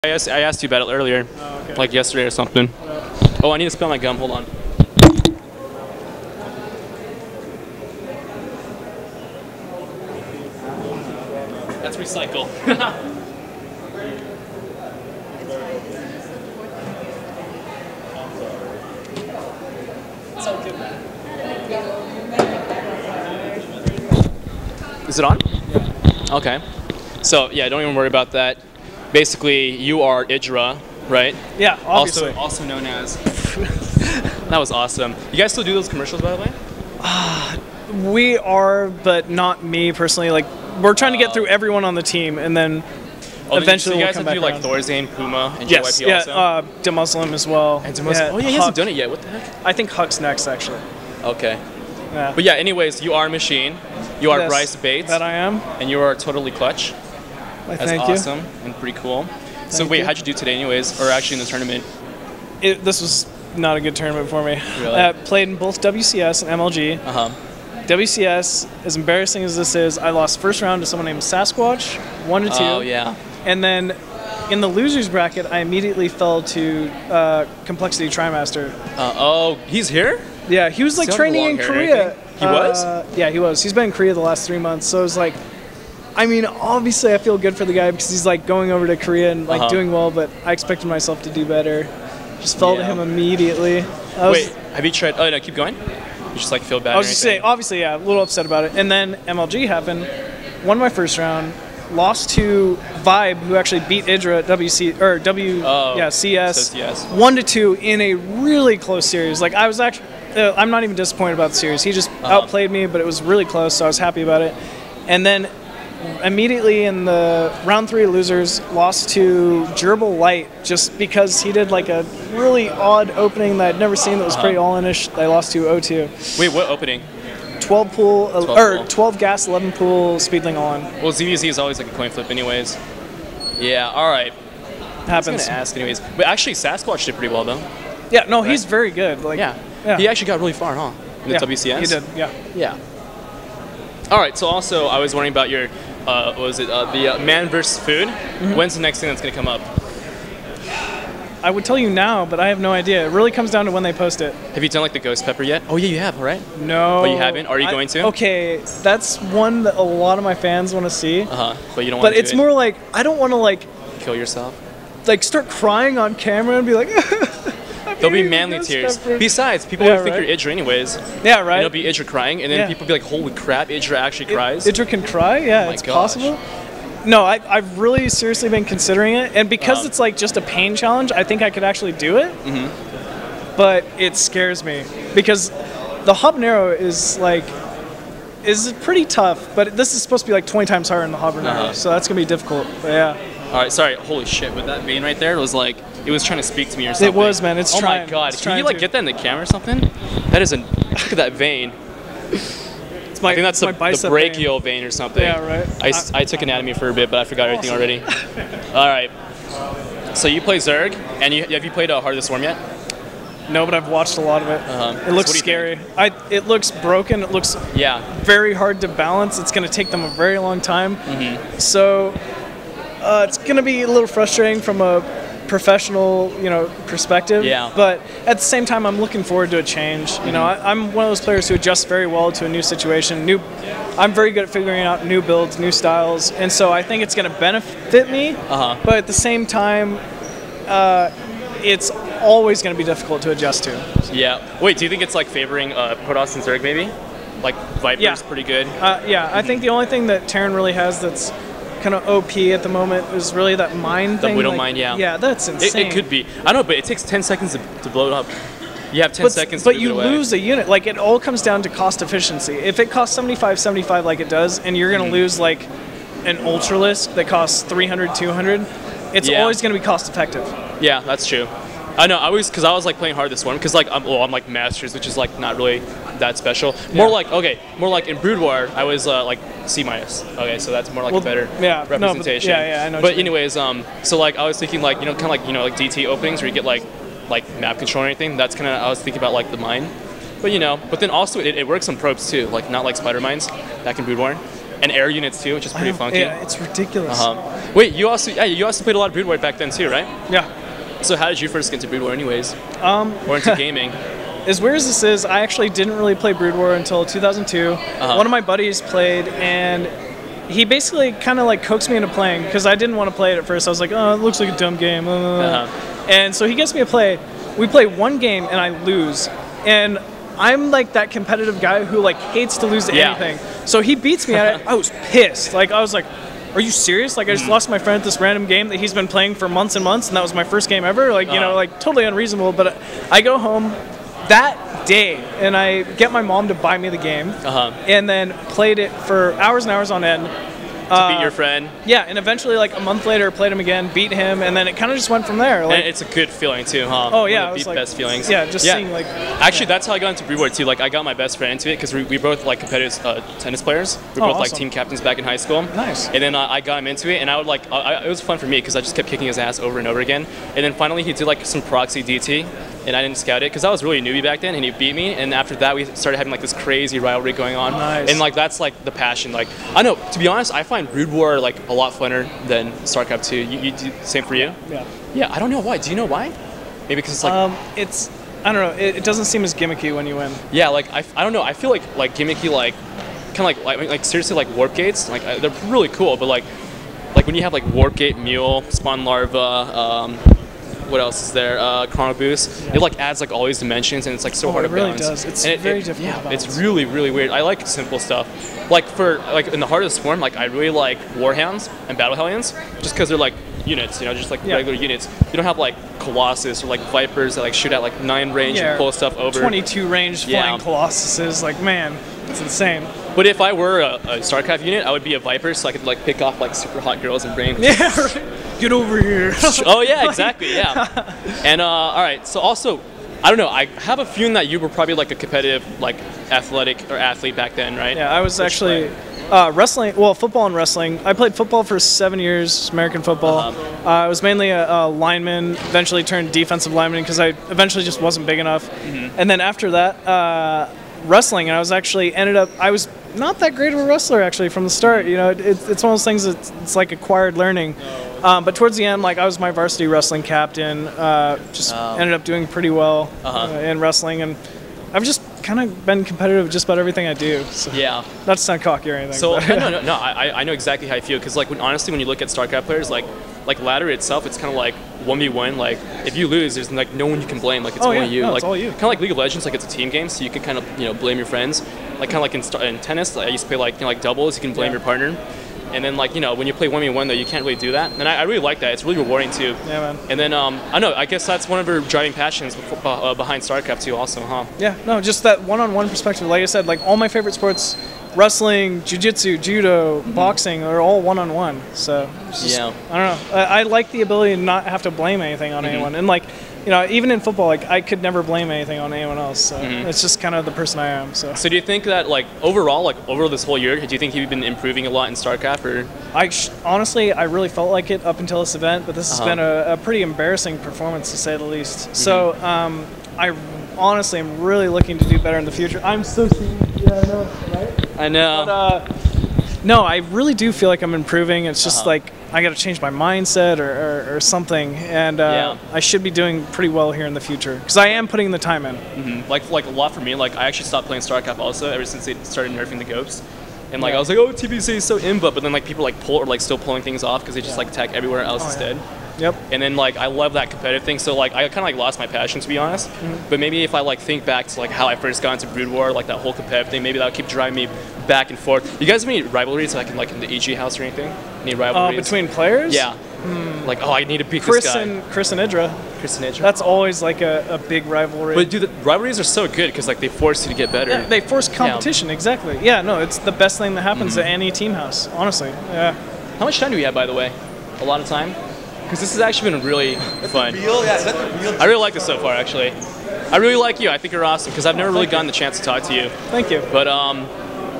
I asked you about it earlier, okay. like yesterday or something. Oh, I need to spill my gum. Hold on. That's recycle. So good. Is it on? Yeah. Okay. So yeah, don't even worry about that. Basically, you are Idra, right? Yeah, obviously. Also known as. That was awesome. You guys still do those commercials, by the way? We are, but not me personally. Like, we're trying to get through everyone on the team, and then eventually so you we'll guys come have back to do like around. Thorzane, Puma, and Yes, JYP yeah, also? DeMuslim as well. And DeMuslim. Oh yeah, he hasn't done it yet. What the heck? I think Huck's next, actually. Okay. Yeah. But yeah, anyways, you are Machine. You are Yes, Bryce Bates. That I am. And you are totally clutch. That's Thank awesome and pretty cool. So Thank wait, you. how'd you do today anyways? Or actually in the tournament? This was not a good tournament for me. Really? Played in both WCS and MLG. Uh-huh. WCS, as embarrassing as this is, I lost first round to someone named Sasquatch, 1-2. Oh, yeah. And then in the losers bracket, I immediately fell to Complexity Trimaster. Oh, he's here? Yeah, he was like He's got training long in hair and Korea. everything. He was? Yeah, he was. He's been in Korea the last 3 months. So it was like, I mean, obviously I feel good for the guy because he's like going over to Korea and like doing well, but I expected myself to do better. Just fell to him immediately. Wait, have you tried? Oh no, keep going. You just like feel bad. I was just saying, obviously, yeah, a little upset about it. And then MLG happened, won my first round, lost to Vibe, who actually beat Idra at CS, 1-2 in a really close series. Like I was actually, I'm not even disappointed about the series. He just outplayed me, but it was really close, so I was happy about it. And then immediately in the round 3 losers, lost to Gerbil Light just because he did like a really odd opening that I'd never seen that was pretty all-in-ish. I lost to 0-2. Wait, what opening? 12 pool, 12 gas, 11 pool, speedling all-in. Well, ZVZ is always like a coin flip anyways. Yeah, alright. Happens. I was gonna ask anyways. But actually, Sasquatch did pretty well though. Yeah, no, he's very good. Like, yeah. He actually got really far, huh? In the WCS? He did, yeah. Yeah. Alright, so also I was wondering about your, what was it, the Man vs. Food. When's the next thing that's going to come up? I would tell you now, but I have no idea. It really comes down to when they post it. Have you done like the Ghost Pepper yet? Oh yeah, you have, right? No. Oh, you haven't? Are you going to? Okay, that's one that a lot of my fans want to see. But you don't want to do it? But it's more like, I don't want to like... Kill yourself? Like start crying on camera and be like... There'll be manly tears. Besides, people would think you're Idra anyways. Yeah, right. And it'll be Idra crying, and then people will be like, holy crap, Idra actually cries. Idra can cry? Yeah, it's possible. No, I've really seriously been considering it, and because it's like just a pain challenge, I think I could actually do it. But it scares me because the habanero is pretty tough, but this is supposed to be like 20 times harder than the habanero, so that's gonna be difficult. But yeah. All right, sorry. Holy shit! But that vein right there was like, it was trying to speak to me or something. It was, man. It's trying. Oh my god! Can you like get that in the camera or something? That is look at that vein. I think that's the brachial vein or something. Yeah, right. I took anatomy for a bit, but I forgot everything already. All right. So you play Zerg, and have you played Heart of the Swarm yet? No, but I've watched a lot of it. It looks scary. It looks broken. It looks very hard to balance. It's going to take them a very long time. So it's going to be a little frustrating from a professional, perspective. Yeah. But at the same time, I'm looking forward to a change. You know, I'm one of those players who adjusts very well to a new situation. I'm very good at figuring out new builds, new styles, and so I think it's going to benefit me. But at the same time, it's always going to be difficult to adjust to. Yeah. Wait, do you think it's like favoring Protoss and Zerg maybe? Like Viper's pretty good. Yeah. I think the only thing that Terran really has that's kind of OP at the moment is really that mine thing. The Widow mine, yeah. Yeah, that's insane. It could be. I don't know, but it takes 10 seconds to blow it up. You have 10 seconds to But move you it away. lose a unit. Like, it all comes down to cost efficiency. If it costs 75 like it does, and you're going to lose, like, an Ultralisk that costs 300, 200, it's always going to be cost effective. Yeah, that's true. I know, because I was like playing hard this one, because like I'm like Masters, which is like not really that special. More like in Brood War, I was like C-. Okay, so that's more like a better representation. I know. But anyways, so like I was thinking like kind of like like DT openings where you get like map control or anything. That's kind of I was thinking about like the mine, but but then also it works on probes too, like not like spider mines back in Brood War. and air units too, which is pretty funky. Yeah, it's ridiculous. Wait, you also played a lot of Brood War back then too, right? Yeah. So how did you first get into Brood War, anyways? Or into gaming? As weird as this is, I actually didn't really play Brood War until 2002. One of my buddies played, and he basically kind of like coaxed me into playing because I didn't want to play it at first. I was like, oh, it looks like a dumb game. And so he gets me to play. We play one game and I lose. And I'm like that competitive guy who like hates to lose to anything. So he beats me at it. I was pissed. Like I was like, are you serious? Like I just lost my friend at this random game that he's been playing for months and months, and that was my first game ever. Like, you know, like totally unreasonable. But I go home that day and I get my mom to buy me the game, and then played it for hours and hours on end. To beat your friend. Yeah, and eventually, like a month later, played him again, beat him, and then it kind of just went from there. Like, and it's a good feeling too, huh? Oh yeah, One of the like, best feelings. Yeah, just seeing like. Actually, that's how I got into Brood War too. Like I got my best friend into it because we both like competitive tennis players. We were both like team captains back in high school. Nice. And then I got him into it, and I would like it was fun for me because I just kept kicking his ass over and over again. And then finally he did like some proxy DT, and I didn't scout it because I was really newbie back then, and he beat me. And after that, we started having like this crazy rivalry going on. Nice. And like that's like the passion. Like I know, to be honest, I find Brood War like a lot funner than StarCraft 2. You do same for you? Yeah. Yeah, I don't know why. Do you know why? Maybe because it's like I don't know. It doesn't seem as gimmicky when you win. yeah, like I don't know. I feel like gimmicky, like kind of like seriously like warp gates. Like they're really cool, but like when you have like warp gate, mule, spawn larva, what else is there? Chrono boost. It like adds like all these dimensions, and it's like so hard to balance. It really does. It's very difficult. Yeah, to balance. it's really weird. I like simple stuff. Like for like in the heart of the swarm, like I really like warhounds and battle hellions, just because they're like units, you know, just like regular units. You don't have like Colossus or like Vipers that like shoot at like 9 range and pull stuff over. 22 range flying Colossuses, like man, it's insane. But if I were a StarCraft unit, I would be a Viper, so I could like pick off like super hot girls and bring. Yeah, right. Get over here. Oh yeah, exactly. Yeah. And all right. So also, I don't know. I have a feeling that you were probably like a competitive, like athletic or athlete back then, right? Yeah, I was actually wrestling. Well, football and wrestling. I played football for 7 years, American football. I was mainly a lineman. Eventually turned defensive lineman because I eventually just wasn't big enough. And then after that, wrestling. And I was actually I was not that great of a wrestler actually from the start. You know, it's one of those things that it's like acquired learning. But towards the end, like I was my varsity wrestling captain. Ended up doing pretty well in wrestling, and I've just kind of been competitive with just about everything I do. So yeah. Not to sound cocky or anything. So no. I know exactly how I feel because like honestly, when you look at StarCraft players, like ladder itself, it's kind of like 1v1. Like if you lose, there's like no one you can blame. Like it's only you. No, like it's all you. Kind of like League of Legends, like it's a team game, so you can kind of blame your friends. Like kind of like in tennis, I used to play like like doubles. You can blame your partner. And then like when you play 1v1 though, you can't really do that. And I really like that. It's really rewarding too. Yeah, man. And then I know. I guess that's one of her driving passions behind StarCraft too, also, huh? Yeah. No, just that one-on-one perspective. Like I said, like all my favorite sports, wrestling, jiu-jitsu, judo, boxing, are all one-on-one. So just, I don't know. I like the ability to not have to blame anything on anyone. And like, even in football, like I could never blame anything on anyone else. So it's just kind of the person I am. So do you think that like overall, like over this whole year, do you think you've been improving a lot in StarCraft? Or honestly, I really felt like it up until this event, but this has been a pretty embarrassing performance to say the least. So I honestly am really looking to do better in the future. I'm so serious. Yeah, I know, right? I know. But, no, I really do feel like I'm improving. It's just like I got to change my mindset or something, and I should be doing pretty well here in the future because I am putting the time in. Like a lot for me. Like I actually stopped playing StarCraft also ever since they started nerfing the ghosts. And like I was like, oh, TBC is so but then like people like pull or like still pulling things off because they just like attack everywhere else instead. Yep. And then like I love that competitive thing. So like I kind of like lost my passion, to be honest. But maybe if I like think back to like how I first got into Brood War, like that whole competitive thing, maybe that would keep driving me back and forth. You guys have any rivalries like in the EG house or anything? Any rivalries between players? Yeah. Like I need to beat this guy. Chris and Idra. Chris and Idra. That's always like a big rivalry. But dude, the rivalries are so good because like they force you to get better. Yeah, they force competition. Exactly. Yeah. No, it's the best thing that happens to any team house. Honestly. Yeah. How much time do we have, by the way? A lot of time. Because this has actually been really fun. I really like this so far, actually. I really like you. I think you're awesome because I've never really gotten the chance to talk to you. Thank you. But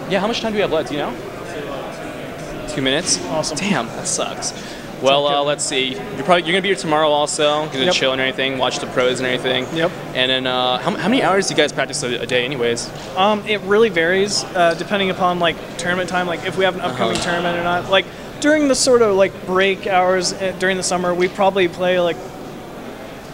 yeah, how much time do we have left? Do you know? 2 minutes. Awesome. Damn, that sucks. Well, let's see. You're gonna be here tomorrow also. Gonna Yep. chill and everything, watch the pros and everything. Yep. And then, how many hours do you guys practice a day, anyways? It really varies depending upon like tournament time, like if we have an upcoming tournament or not. Like during the sort of like break hours during the summer, we probably play like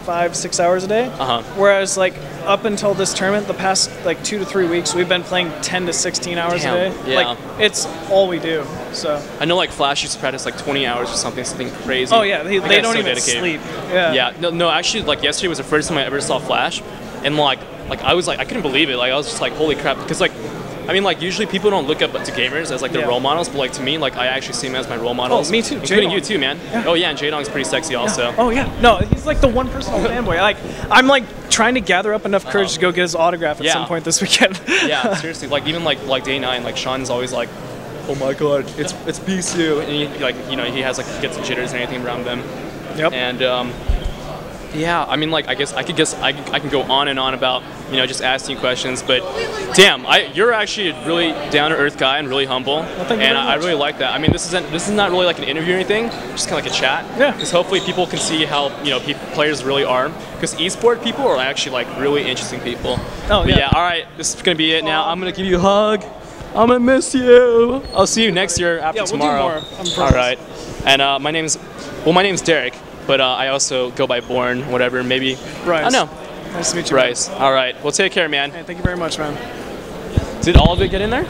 5-6 hours a day. Whereas like up until this tournament, the past like 2 to 3 weeks, we've been playing 10 to 16 hours a day. Yeah. Like it's all we do. So I know like Flash used to practice like 20 hours or something crazy. oh yeah, they That guy's don't so even dedicated. sleep. Yeah. Yeah. No, actually, like yesterday was the first time I ever saw Flash, and like I was like I couldn't believe it. Like I was just like holy crap, because like. I mean, like, usually people don't look up to gamers as, like, their role models, but, like, to me, like, I actually see them as my role models. Oh, me too. Including J-Dong. you, too, man. Yeah. Oh, yeah, and J-Dong's pretty sexy also. Oh yeah. No, he's like the one person fanboy. Like I'm like trying to gather up enough courage to go get his autograph at some point this weekend. Yeah, seriously. Like, even, like day 9, like, Sean's always like, oh, my God, it's Bisu. And, he, like, you know, he has, like, gets the jitters and anything around them. Yep. And, yeah, I mean, like, I can go on and on about, you know, just asking you questions, but damn, you're actually a really down-to-earth guy and really humble, and I really like that. I mean, this is not really like an interview or anything, just kind of like a chat. Yeah. Because hopefully people can see how, you know, players really are. Because esport people are actually like really interesting people. Oh but yeah. All right, this is gonna be it now. I'm gonna give you a hug. I'm gonna miss you. I'll see you next year after tomorrow. We'll do more. All right. And my name's Derek. But I also go by Born, whatever, maybe. Bryce. I know. Nice to meet you. Bryce. All right. Well, take care, man. Hey, thank you very much, man. Did all of it get in there?